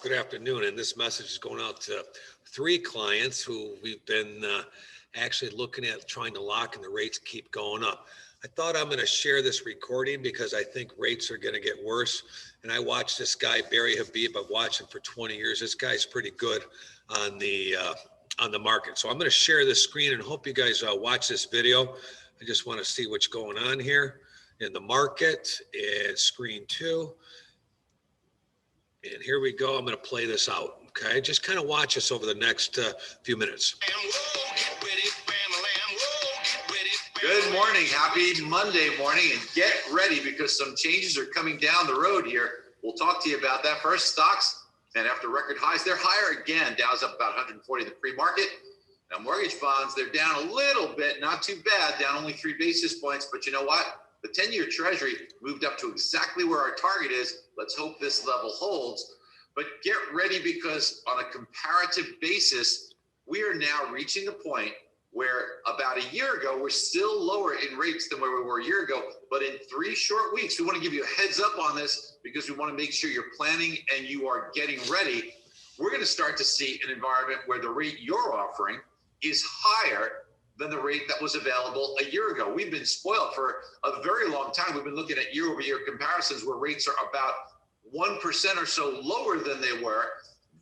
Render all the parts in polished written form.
good afternoon. And this message is going out to 3 clients who we've been actually looking at trying to lock in the rates keep going up. I thought I'm going to share this recording because I think rates are going to get worse. And I watched this guy, Barry Habib. I've watched him for 20 years. This guy's pretty good on the market. So I'm going to share this screen and hope you guys watch this video. I just want to see what's going on here in the market. And screen 2. And here we go. I'm going to play this out. Okay, just kind of watch us over the next few minutes. Good morning. Happy Monday morning, and get ready because some changes are coming down the road here. We'll talk to you about that. First, stocks, and after record highs, they're higher again. Dow's up about 140 in the pre-market. Now, mortgage bonds, they're down a little bit, not too bad, down only 3 basis points. But you know what? The 10-year Treasury moved up to exactly where our target is. Let's hope this level holds. But get ready because on a comparative basis, we are now reaching a point where about a year ago, we're still lower in rates than where we were a year ago. But in 3 short weeks, we want to give you a heads up on this because we want to make sure you're planning and you are getting ready. We're going to start to see an environment where the rate you're offering is higher than the rate that was available a year ago. We've been spoiled for a very long time. We've been looking at year-over-year comparisons where rates are about 1% or so lower than they were.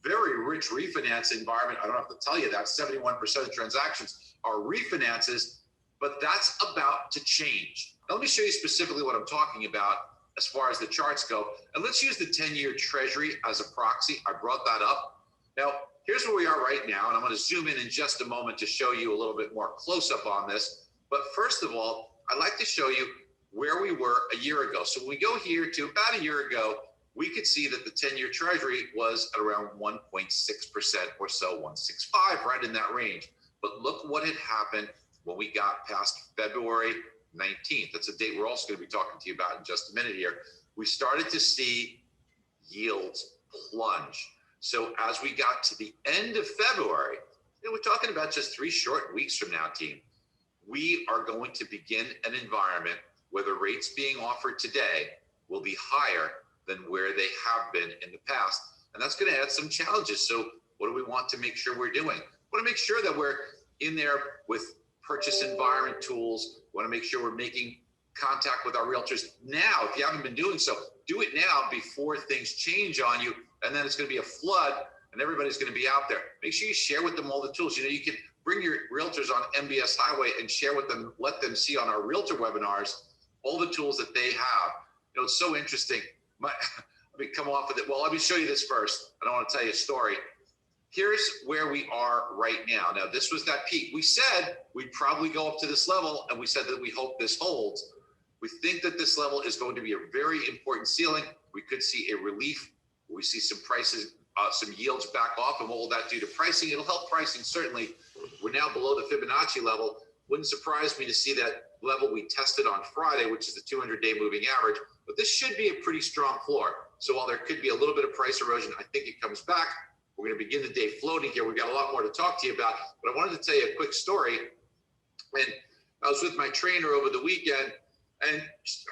Very rich refinance environment. I don't have to tell you that 71% of transactions are refinances, but that's about to change. Now, let me show you specifically what I'm talking about as far as the charts go. And let's use the 10-year Treasury as a proxy. I brought that up. Now, here's where we are right now, and I'm going to zoom in just a moment to show you a little bit more close-up on this. But first of all, I'd like to show you where we were a year ago. So when we go here to about a year ago, we could see that the 10-year Treasury was at around 1.6% or so, 1.65, right in that range. But look what had happened when we got past February 19th. That's a date we're also going to be talking to you about in just a minute here. We started to see yields plunge. So as we got to the end of February, and we're talking about just 3 short weeks from now, team, we are going to begin an environment where the rates being offered today will be higher than where they have been in the past. And that's going to add some challenges. So what do we want to make sure we're doing? We want to make sure that we're in there with purchase environment tools. We want to make sure we're making contact with our realtors now. If you haven't been doing so, do it now before things change on you. And then it's going to be a flood and everybody's going to be out there. Make sure you share with them all the tools. You know, you can bring your realtors on MBS Highway and share with them, let them see on our realtor webinars all the tools that they have. You know, it's so interesting. Let me come off with it. Well, let me show you this first. I don't want to tell you a story. Here's where we are right now. Now, this was that peak. We said we'd probably go up to this level, and we said that we hope this holds. We think that this level is going to be a very important ceiling. We could see a relief. We see some prices, some yields back off, and what will that do to pricing? It'll help pricing, certainly. We're now below the Fibonacci level. Wouldn't surprise me to see that level we tested on Friday, which is the 200-day moving average. But this should be a pretty strong floor. So while there could be a little bit of price erosion, I think it comes back. We're going to begin the day floating here. We've got a lot more to talk to you about, but I wanted to tell you a quick story. And I was with my trainer over the weekend, and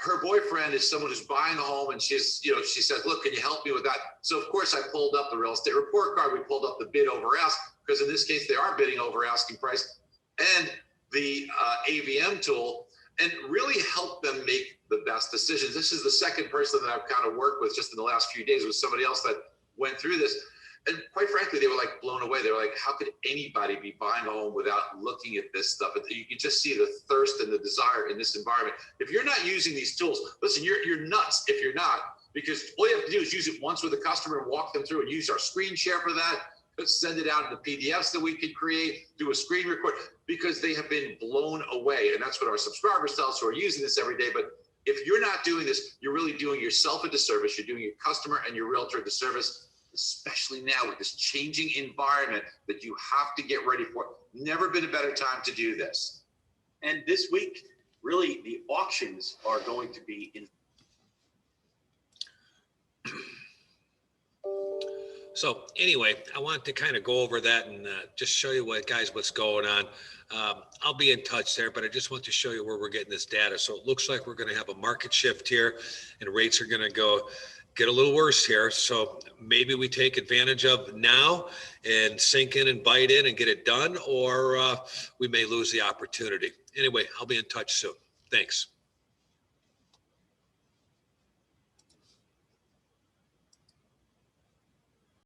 her boyfriend is someone who's buying a home, and she says, look, can you help me with that? So of course I pulled up the real estate report card. We pulled up the bid over ask, because in this case, they are bidding over asking price, and the AVM tool, and really help them make the best decisions. This is the second person that I've kind of worked with just in the last few days with somebody else that went through this. And quite frankly, they were like blown away. They were like, how could anybody be buying a home without looking at this stuff? You can just see the thirst and the desire in this environment. If you're not using these tools, listen, you're nuts if you're not, because all you have to do is use it once with a customer and walk them through and use our screen share for that. Send it out in the PDFs that we could create, do a screen record, because they have been blown away. And that's what our subscribers tell us who are using this every day. But if you're not doing this, you're really doing yourself a disservice. You're doing your customer and your realtor a disservice, especially now with this changing environment that you have to get ready for. Never been a better time to do this. And this week, really, the auctions are going to be in. So anyway, I want to kind of go over that and just show you what's going on. I'll be in touch there, but I just want to show you where we're getting this data. So it looks like we're going to have a market shift here, and rates are going to go get a little worse here. So maybe we take advantage of now and sink in and bite in and get it done, or we may lose the opportunity. Anyway, I'll be in touch soon. Thanks.